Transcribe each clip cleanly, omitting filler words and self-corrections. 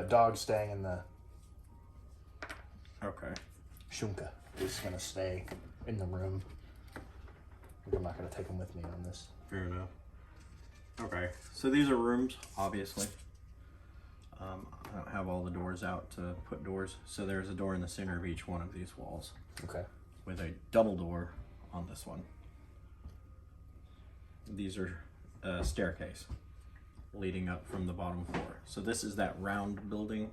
Dog staying in the... Okay. Shunka is going to stay in the room. I'm not going to take him with me on this. Fair enough. Okay, so these are rooms, obviously. I don't have all the doors out to put doors, so there's a door in the center of each one of these walls. Okay. With a double door on this one. These are a staircase leading up from the bottom floor. So this is that round building.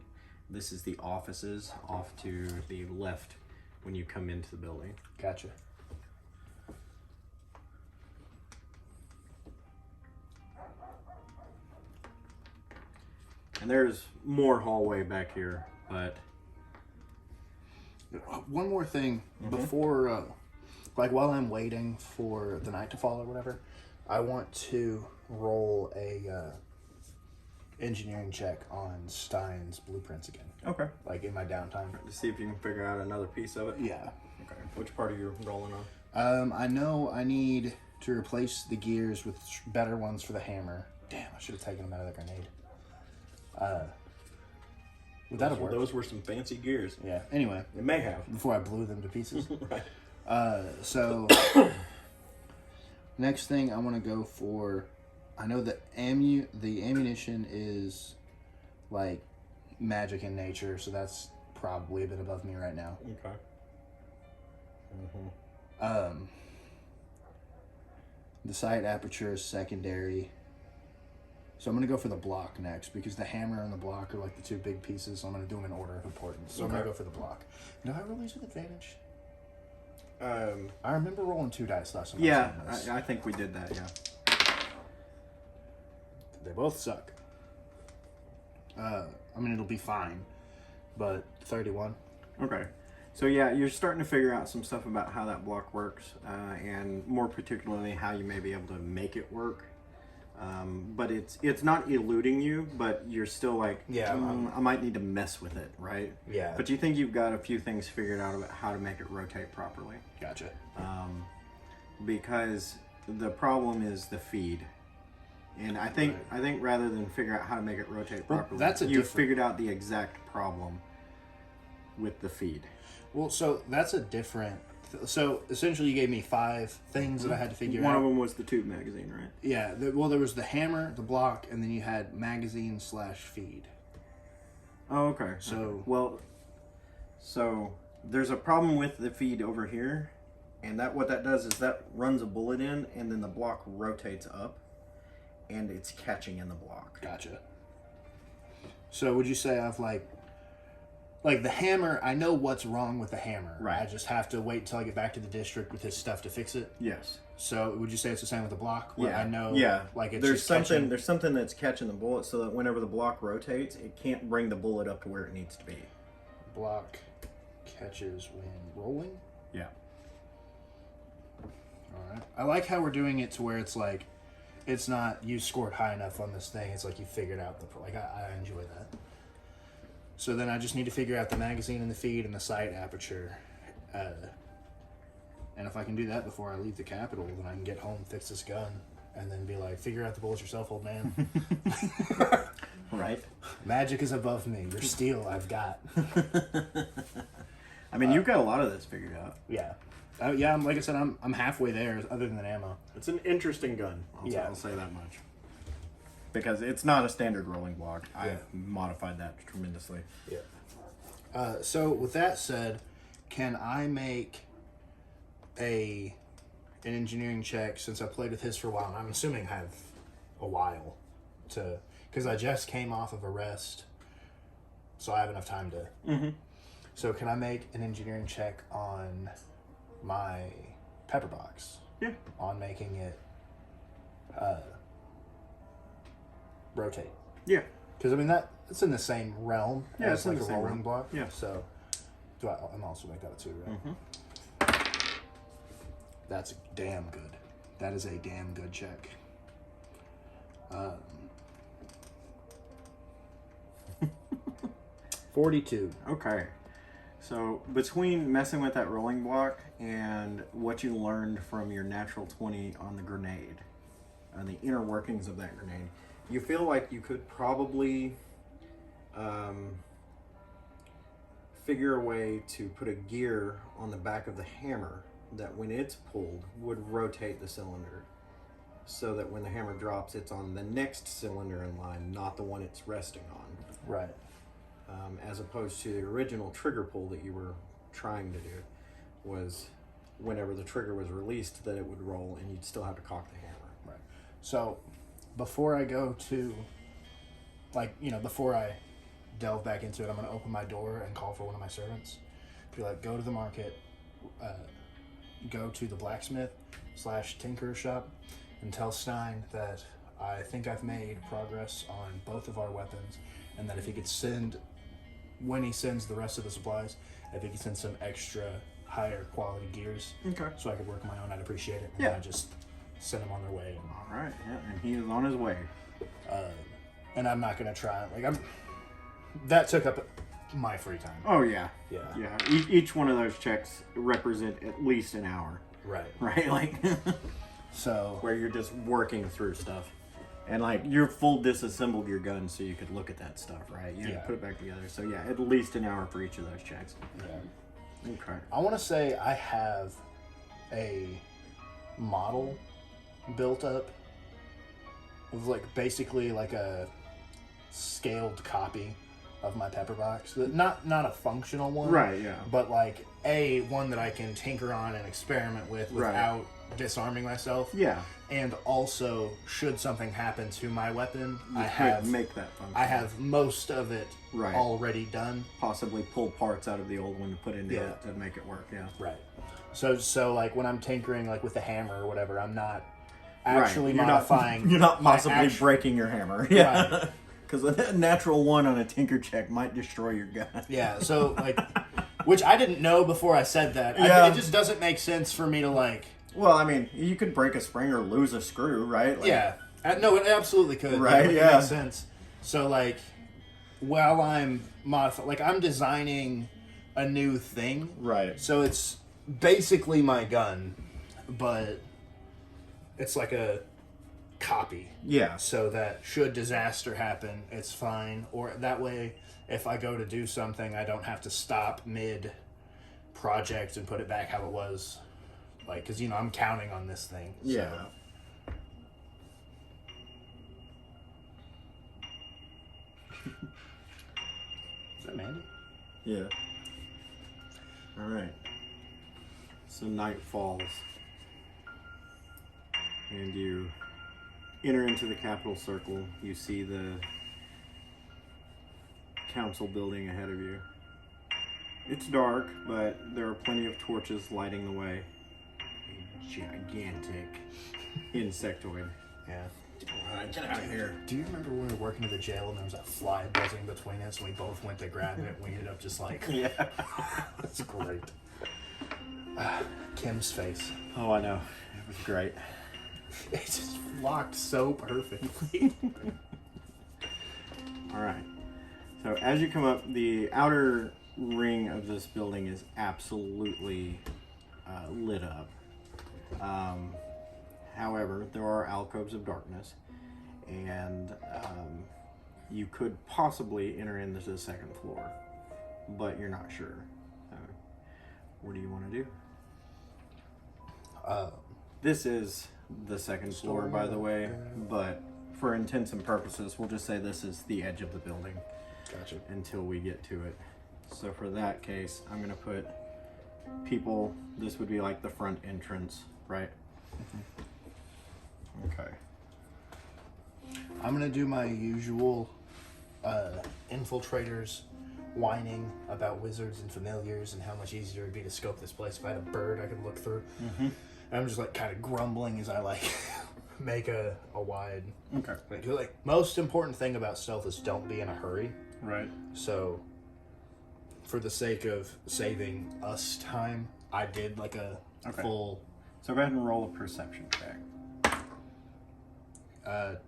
This is the offices off to the left when you come into the building. Gotcha. And there's more hallway back here, but... One more thing before, like while I'm waiting for the night to fall or whatever, I want to roll a engineering check on Stein's blueprints again. Okay. Like in my downtime. To see if you can figure out another piece of it? Yeah. Okay. Which part are you rolling on? I know I need to replace the gears with better ones for the hammer. Damn, I should have taken them out of the grenade. Would that have worked? Those were some fancy gears. Yeah. Anyway. It may have. Before I blew them to pieces. Right. So next thing I want to go for, I know that the ammunition is like magic in nature, so that's probably a bit above me right now. Okay. The sight aperture is secondary. So I'm going to go for the block next, because the hammer and the block are like the two big pieces. So I'm going to do them in order of importance. So I'm going to go for the block. Do I roll these with advantage? I remember rolling 2 dice last time. Yeah, I think we did that, yeah. They both suck. I mean, it'll be fine, but 31. Okay. So yeah, you're starting to figure out some stuff about how that block works, and more particularly how you may be able to make it work. But it's not eluding you, but you're still like, yeah, I might need to mess with it, right? Yeah. But you think you've got a few things figured out about how to make it rotate properly. Gotcha. Because the problem is the feed. And I think rather than figure out how to make it rotate properly, you've figured out the exact problem with the feed. Well, so that's a different... So essentially you gave me 5 things that I had to figure out. One of them was the tube magazine, right? Yeah. Well, there was the hammer, the block, and then you had magazine/feed. Oh, okay. So... Well, so there's a problem with the feed over here, and what that does is that runs a bullet in, and then the block rotates up, and it's catching in the block. Gotcha. So would you say I've like the hammer, I know what's wrong with the hammer. Right. I just have to wait until I get back to the district with his stuff to fix it. Yes. So would you say it's the same with the block? Where Yeah. I know. Yeah. Like it's there's just something. There's something that's catching the bullet, so that whenever the block rotates, it can't bring the bullet up to where it needs to be. Block catches when rolling. Yeah. All right. I like how we're doing it to where it's like, it's not you scored high enough on this thing. It's like you figured out I enjoy that. So then I just need to figure out the magazine and the feed and the sight aperture. And if I can do that before I leave the capital, then I can get home, fix this gun, and then be like, figure out the bullets yourself, old man. Right. Magic is above me. Your steel I've got. I mean, you've got a lot of this figured out. Yeah. Yeah, like I said, I'm halfway there, other than ammo. It's an interesting gun. I'll say that much. Because it's not a standard rolling block. Yeah. I've modified that tremendously. Yeah. So with that said, can I make an engineering check, since I played with his for a while, and I'm assuming I have a while to, because I just came off of a rest, so I have enough time to. Mm-hmm. So can I make an engineering check on my pepper box? Yeah. On making it rotate. Yeah. Because I mean it's in the same realm as like a rolling block. Yeah. So I'm also make that a 2, right? Mm-hmm. That's damn good. That is a damn good check. 42. Okay. So between messing with that rolling block and what you learned from your natural 20 on the grenade, and the inner workings of that grenade, you feel like you could probably figure a way to put a gear on the back of the hammer that when it's pulled would rotate the cylinder so that when the hammer drops it's on the next cylinder in line, not the one it's resting on. Right. As opposed to the original trigger pull that you were trying to do was whenever the trigger was released that it would roll and you'd still have to cock the hammer. Right. So before I go to, before I delve back into it, I'm going to open my door and call for one of my servants. Be like, go to the market, go to the blacksmith/tinker shop and tell Stein that I think I've made progress on both of our weapons, and that if he could send, when he sends the rest of the supplies, if he could send some extra higher quality gears, so I could work my own, I'd appreciate it. And I just send them on their way. All right, yeah, and he is on his way. And I'm not going to try, that took up my free time. Oh, yeah. Yeah. Each one of those checks represent at least an hour. Right? So where you're just working through stuff. And you're full disassembled your gun so you could look at that stuff, right? You put it back together. So yeah, at least an hour for each of those checks. Yeah. Okay. I want to say I have a model built up of basically a scaled copy of my pepper box. Not a functional one. Right, yeah. But one that I can tinker on and experiment with without disarming myself. Yeah. And also, should something happen to my weapon, I have make that function. I have most of it already done. Possibly pull parts out of the old one to put into it to make it work. Yeah. Right. So when I'm tinkering with the hammer or whatever, I'm not actually modifying. You're not possibly breaking your hammer. Yeah. Right. Because a natural one on a tinker check might destroy your gun. Yeah. So which I didn't know before I said that. Yeah. It just doesn't make sense for me to Well, I mean, you could break a spring or lose a screw, right? Yeah. No, it absolutely could. Right, It yeah. makes sense. So, while I'm I'm designing a new thing. Right. So it's basically my gun, but it's a copy. Yeah. So that should disaster happen, it's fine. Or that way, if I go to do something, I don't have to stop mid-project and put it back how it was. Because, I'm counting on this thing. So. Yeah. Is that Mandy? Yeah. All right. So night falls. And you enter into the capital circle. You see the council building ahead of you. It's dark, but there are plenty of torches lighting the way. Gigantic insectoid. Yeah. Alright, get out of here. Do you remember when we were working at the jail and there was that fly buzzing between us and we both went to grab it and we ended up just Yeah. That's great. Kim's face. Oh, I know. It was great. It just locked so perfectly. Alright. So as you come up, the outer ring of this building is absolutely lit up. However, there are alcoves of darkness, and you could possibly enter into the second floor, but you're not sure. What do you want to do? This is the second floor, by the way, but for intents and purposes, we'll just say this is the edge of the building. Gotcha. Until we get to it. So for that case, I'm going to put people, this would be the front entrance, right? Mm-hmm. Okay. I'm going to do my usual infiltrators whining about wizards and familiars and how much easier it would be to scope this place if I had a bird I could look through. Mm-hmm. And I'm just kind of grumbling as I make a wide. Okay. Most important thing about stealth is don't be in a hurry. Right. So, for the sake of saving us time, I did a full. So go ahead and roll a perception check.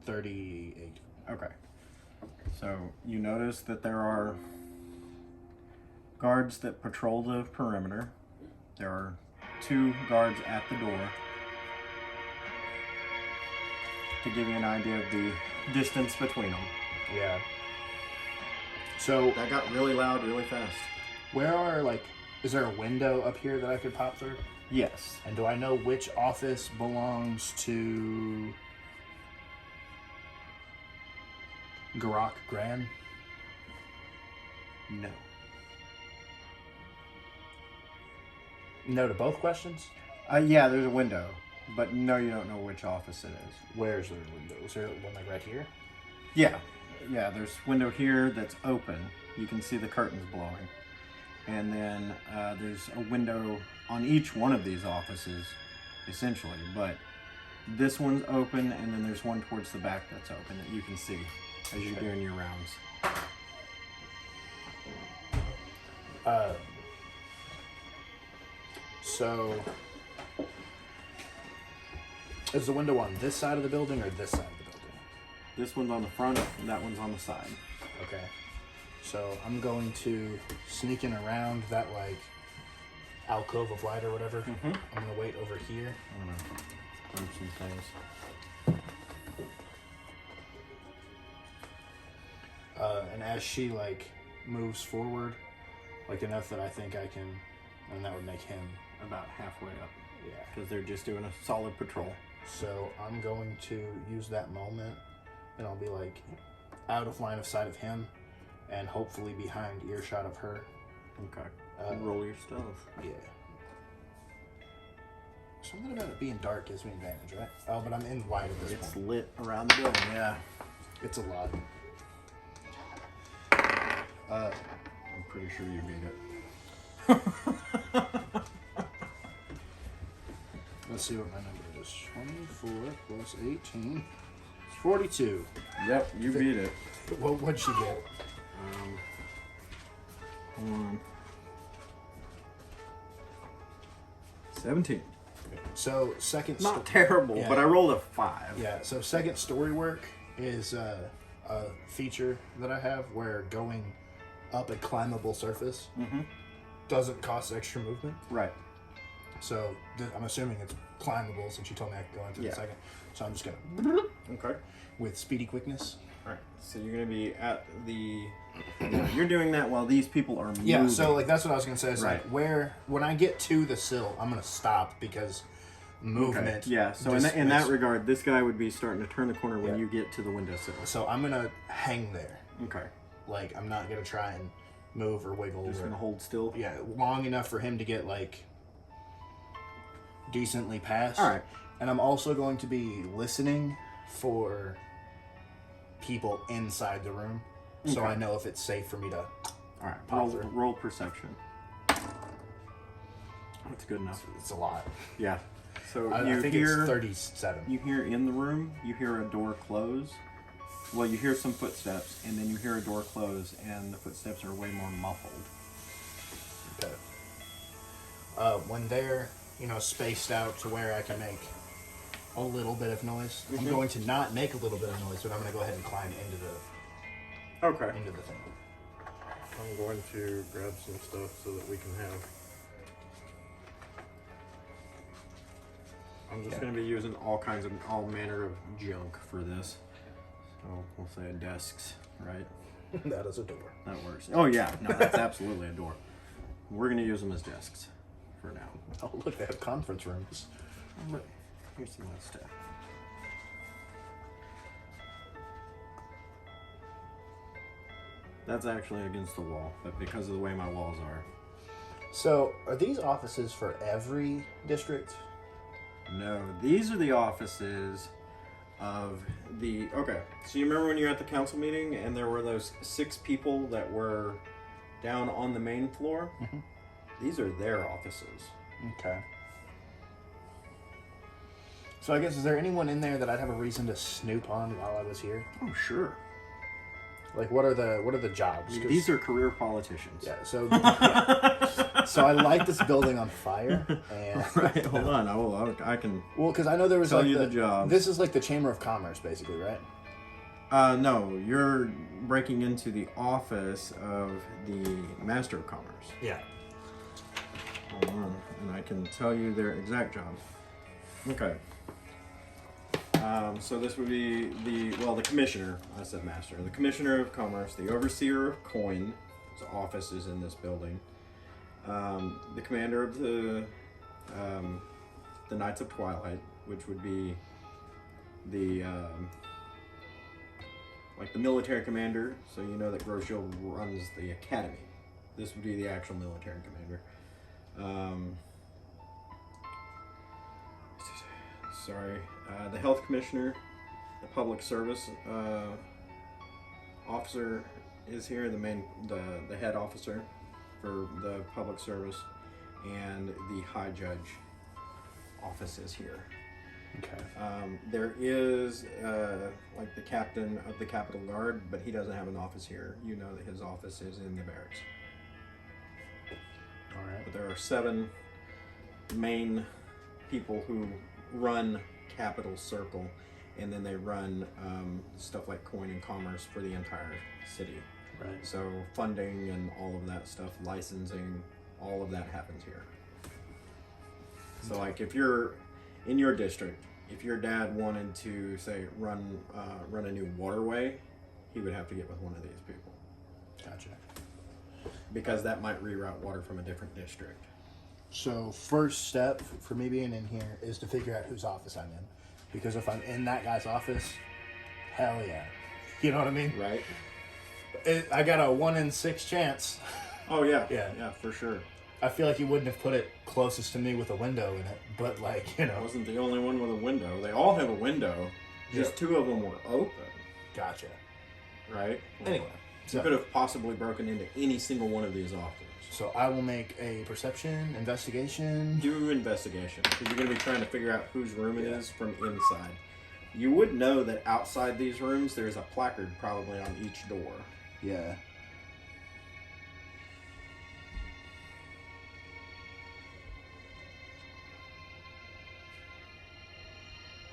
38. Okay. So you notice that there are guards that patrol the perimeter. There are 2 guards at the door. To give you an idea of the distance between them. Yeah. So That got really loud really fast. where are, like, is there a window up here that I could pop through? Yes. And do I know which office belongs to Garak Gran? No. No to both questions? Yeah, there's a window, but no, you don't know which office it is. Where's the window? Is there one like right here? Yeah. Yeah, there's a window here that's open. You can see the curtains blowing. And then there's a window on each one of these offices, essentially. But this one's open, and then there's one towards the back that's open that you can see as you're doing your rounds. So is the window on this side of the building or this side of the building? This one's on the front, and that one's on the side. Okay. So I'm going to sneak in around that, like, alcove of light or whatever. Mhm. I'm going to wait over here. I'm gonna grab some things. And as she, like, moves forward, like, enough that I think I can, and that would make him, About halfway up, yeah. because they're just doing a solid patrol. So I'm going to use that moment, and I'll be, like, out of line of sight of him, and hopefully behind earshot of her. Okay. Roll your stuff. Yeah. Something about it being dark gives me advantage, right? Oh, but I'm in light at this It's point. lit around the building. Yeah. It's a lot. I'm pretty sure you beat it. Let's see what my number is. 24 plus 18. It's 42. Yep, you beat it. What'd she get? Hold on. 17. So, second... Not terrible, Yeah. but I rolled a 5. Yeah, so second story work is a feature that I have where going up a climbable surface doesn't cost extra movement. Right. So I'm assuming it's climbable since you told me I could go into it in a second. So I'm just going to... Okay. With speedy quickness. Alright, so you're going to be at the... You're doing that while these people are moving. Yeah, so like that's what I was going to say. Is Right. like when I get to the sill, I'm going to stop because movement... Okay. Yeah, so just in that makes- regard, this guy would be starting to turn the corner when Yeah. you get to the windowsill. So I'm going to hang there. Okay. Like, I'm not going to try and move or wiggle. Just or, going to hold still? Yeah, long enough for him to get, like, decently past. Alright. And I'm also going to be listening for people inside the room. So Okay. I know if it's safe for me to... Alright, Pop through. roll perception. That's good enough. It's a lot. Yeah. So I you think hear... it's 37. You hear in the room, you hear a door close. Well, you hear some footsteps, and then you hear a door close, and the footsteps are way more muffled. Okay. When they're, spaced out to where I can make a little bit of noise, I'm going to not make a little bit of noise, but I'm going to go ahead and climb into the thing. I'm going to grab some stuff so that we can have. I'm just going to be using all manner of junk for this. So we'll say desks, right? That is a door. That works. Oh yeah, no, that's absolutely a door. We're going to use them as desks for now. Oh, look, they have conference rooms. But here's some of that stuff. That's actually against the wall, but because of the way my walls are. So, are these offices for every district? No, these are the offices of the... Okay, so you remember when you were at the council meeting and there were those 6 people that were down on the main floor? Mm-hmm. These are their offices. Okay. So I guess, is there anyone in there that I'd have a reason to snoop on while I was here? Oh, sure. Like, what are the jobs? 'Cause- These are career politicians. Yeah, so so I light this building on fire, and Right, hold on. I can... well, because I know there was Tell like you the jobs. This is like the Chamber of Commerce, basically, right? No, you're breaking into the office of the Master of Commerce. Yeah. Hold on, and I can tell you their exact job. Okay. So this would be the commissioner. I said master. The commissioner of commerce, the overseer of coin. His office is in this building. The commander of the Knights of Twilight, which would be the like the military commander. So you know that Groshiel runs the academy. This would be the actual military commander. The health commissioner, the public service officer is here, the head officer for the public service, and the high judge office is here. Okay. There is like the captain of the Capitol Guard, but he doesn't have an office here. You know that his office is in the barracks. All right. But there are 7 main people who run Capital Circle, and then they run stuff like coin and commerce for the entire city. Right. So funding and all of that stuff, licensing, all of that happens here. So like if you're in your district, if your dad wanted to say run a new waterway, he would have to get with one of these people. Gotcha. Because that might reroute water from a different district. So first step for me being in here is to figure out whose office I'm in. Because if I'm in that guy's office, hell yeah. You know what I mean? Right. I got a 1 in 6 chance. Oh yeah. Yeah. Yeah, for sure. I feel like you wouldn't have put it closest to me with a window in it, but like, you know. I wasn't the only one with a window. They all have a window. Just Yep. 2 of them were open. Gotcha. Right? Anyway. You could have possibly broken into any single one of these offices. So I will make a perception, investigation. Do investigation, because you're going to be trying to figure out whose room it is from inside. You would know that outside these rooms, there's a placard probably on each door. Yeah.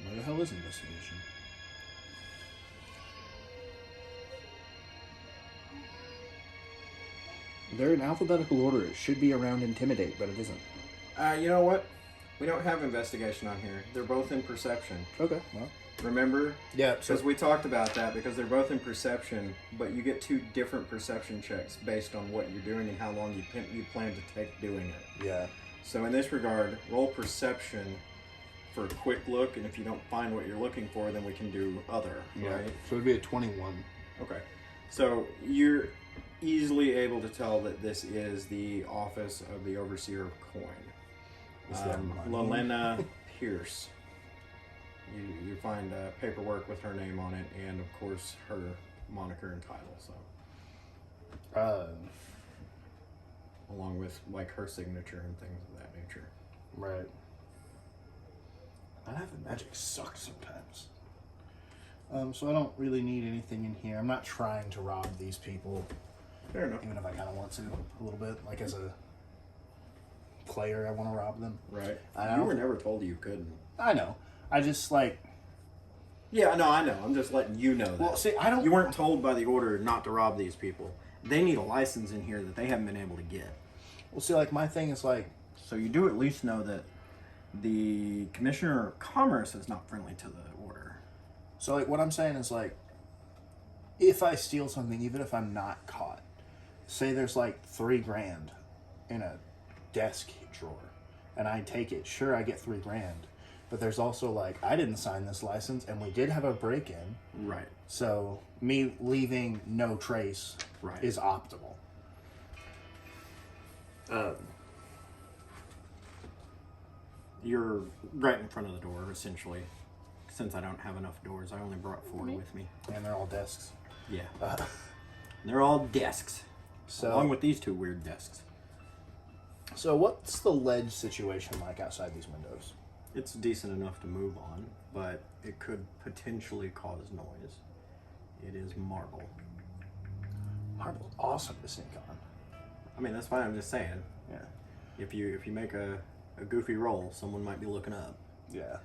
Where the hell is investigation? They're in alphabetical order. It should be around intimidate, but it isn't. You know what? We don't have investigation on here. They're both in perception. Okay, well. Remember? Yeah, Because we talked about that, because they're both in perception, but you get 2 different perception checks based on what you're doing and how long you plan to take doing it. yeah. So in this regard, roll perception for a quick look, and if you don't find what you're looking for, then we can do other, right? So it'd be a 21. Okay. So you're easily able to tell that this is the office of the Overseer of Coin. Is that money? Lolena Pierce. You find paperwork with her name on it, and of course her moniker and title. So, along with like her signature and things of that nature. Right. I have magic sucks sometimes. So I don't really need anything in here. I'm not trying to rob these people. Fair enough. Even if I kind of want to a little bit. Like as a player, I want to rob them. Right. I You were never told you couldn't. I know. I just like... Yeah, no, I know. I'm just letting you know that. Well, see, I don't... You weren't told by the order not to rob these people. They need a license in here that they haven't been able to get. Well, see, like, my thing is, like... So you do at least know that the Commissioner of Commerce is not friendly to the order. So, like, what I'm saying is, like, if I steal something, even if I'm not caught, say there's, like, $3,000 in a desk drawer, and I take it, sure, I get $3,000, but there's also, like, I didn't sign this license, and we did have a break-in. Right. So, me leaving no trace Right. is optimal. You're right in front of the door, essentially. Since I don't have enough doors, I only brought 4 with me. And they're all desks. Yeah. They're all desks. So, Along with these 2 weird desks. so what's the ledge situation like outside these windows? It's decent enough to move on, but it could potentially cause noise. It is marble. Marble's awesome to sneak on. I mean, that's why I'm just saying. Yeah. If you make a goofy roll, someone might be looking up. Yeah.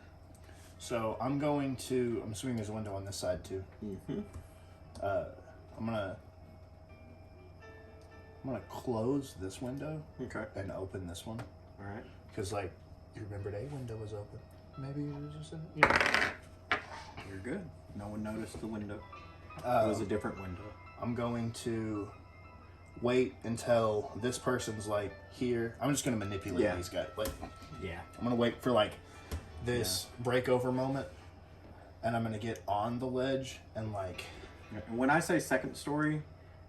So I'm assuming there's a window on this side too. Mm-hmm. I'm gonna close this window Okay. and open this one. All right. Because, like, you remembered a window was open. Maybe it was just You're good. No one noticed the window. It Uh, was a different window. I'm going to wait until this person's like here. I'm just gonna manipulate these guys. Like, Yeah. I'm gonna wait for like this breakover moment, and I'm gonna get on the ledge and like. When I say second story,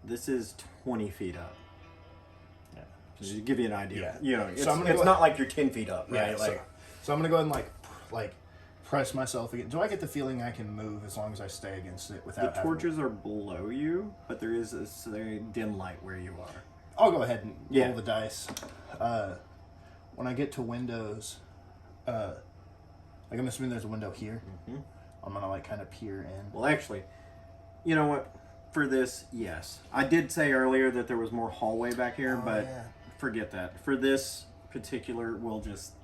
this is 20 feet up. Yeah. Just to give you an idea. Yeah. You know, it's, So I'm gonna it's go not like you're 10 feet up, right? Yeah, like, so I'm gonna go ahead and like press myself again. Do I get the feeling I can move as long as I stay against it the without torches are below you, but there is a very dim light where you are. I'll go ahead and Yeah. roll the dice. When I get to windows, like I'm assuming there's a window here. Mm-hmm. I'm gonna like kind of peer in. Well, actually, you know what? For this, yes. I did say earlier that there was more hallway back here, but yeah. forget that. For this particular,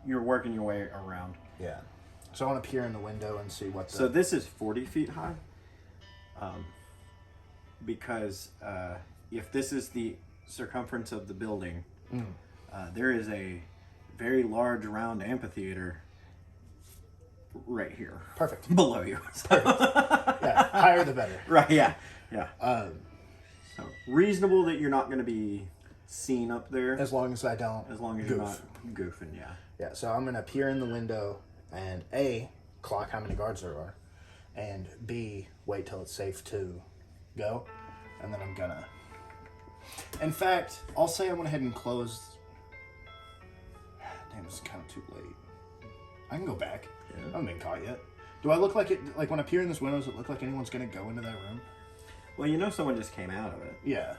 you're working your way around. Yeah. So I want to peer in the window and see what the... So this is 40 feet high. Because if this is the circumference of the building, there is a very large round amphitheater right here. Perfect. Below you. Yeah, higher the better. Right, yeah. Yeah. So reasonable that you're not going to be seen up there. As long as I don't As long as goof. you're not goofing, yeah. Yeah, so I'm going to peer in the window and A, clock how many guards there are, and B, wait till it's safe to go, and then I'm going to... In fact, I'll say I went ahead and closed... Damn, it's kind of too late. I can go back. Yeah. I haven't been caught yet. Do I look like it... Like, when I peer in this window, does it look like anyone's going to go into that room? Well, you know someone just came out of it. Yeah.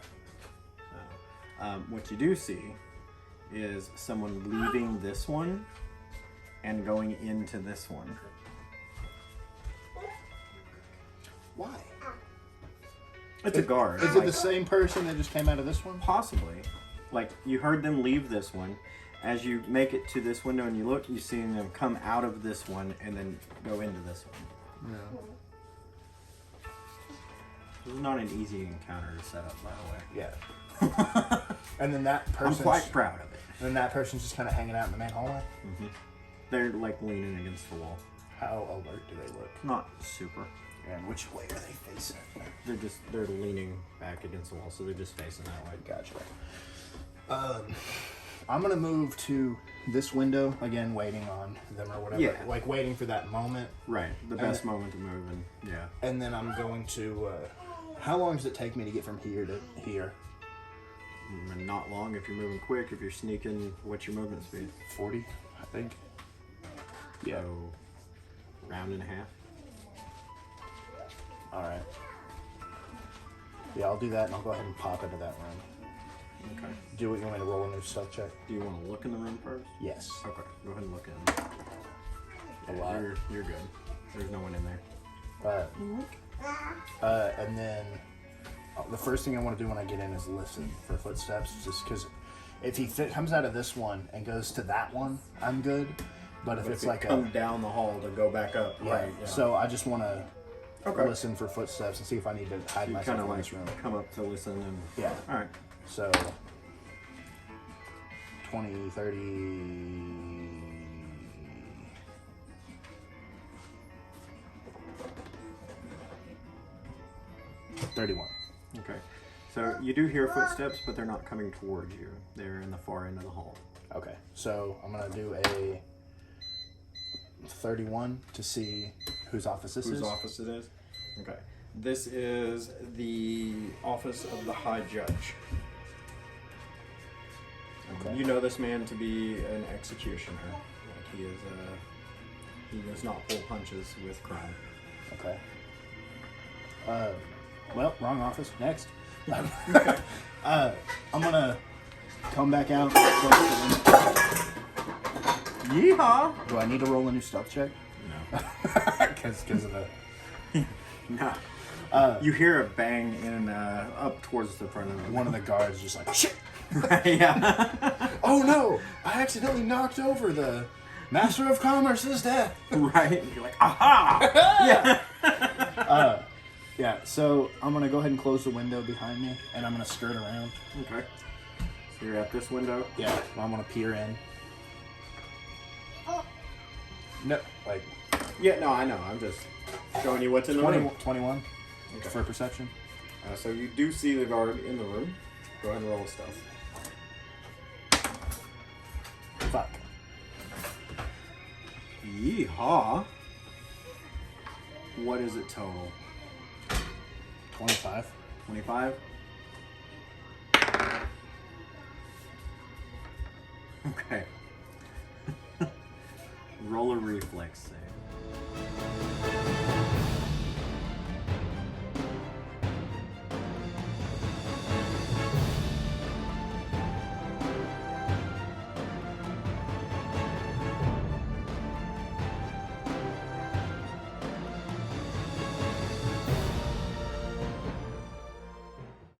So, what you do see is someone leaving this one and going into this one. Why? It's a guard. Is it the same person that just came out of this one? Possibly. Like, you heard them leave this one. As you make it to this window and you look, you see them come out of this one and then go into this one. No. This is not an easy encounter to set up, by the way. Yeah. And then that person... I'm quite proud of it. And then that person's just kind of hanging out in the main hallway? Mm-hmm. They're like leaning against the wall. How alert do they look? Not super. And which way are they facing? They're leaning back against the wall, so they're just facing that way. Gotcha. I'm gonna move to this window again, waiting on them or whatever. Yeah. Like waiting for that moment. Right. The best moment to move, and yeah. And then I'm going to. How long does it take me to get from here to here? Not long if you're moving quick. If you're sneaking, what's your movement speed? 40, I think. Yeah. So, round and a half. All right. Yeah, I'll do that, and I'll go ahead and pop into that room. Okay. Do what you want me to roll a new stealth check? Do you want to look in the room first? Yes. Okay. Go ahead and look in. A lot. You're good. There's no one in there. And then the first thing I want to do when I get in is listen for footsteps, just because if he comes out of this one and goes to that one, I'm good. But if it's it like come down the hall to go back up, yeah, right? Yeah. So I just want to Okay. listen for footsteps and see if I need to hide You myself kind of in like this room. come up to listen and Yeah. All right. So 20, 30... 31. Okay. So you do hear footsteps, but they're not coming towards you. They're in the far end of the hall. Okay, so I'm gonna do a 31 to see whose office this is. Whose office it is? Okay. This is the office of the High Judge. Okay. You know this man to be an executioner. Like he is he does not pull punches with crime. Okay. Well, wrong office. Next. I'm gonna come back out. Yeehaw! Do I need to roll a new stealth check? No. Because of the... No. You hear a bang in up towards the front of the One of the guards just like, shit! yeah. Oh no! I accidentally knocked over the Master of Commerce's death! Right? You're like, aha! Yeah. Yeah, so I'm gonna go ahead and close the window behind me, and I'm gonna skirt around. Okay. So you're at this window. Yeah, I'm gonna peer in. No, like... Yeah, no, I know. I'm just Showing you what's in the 20, room. 21 Okay. for perception. So you do see the guard in the room. Go ahead and roll a stealth. Fuck. Yeehaw. What is it total? 25. 25? Okay. Roll a reflex save.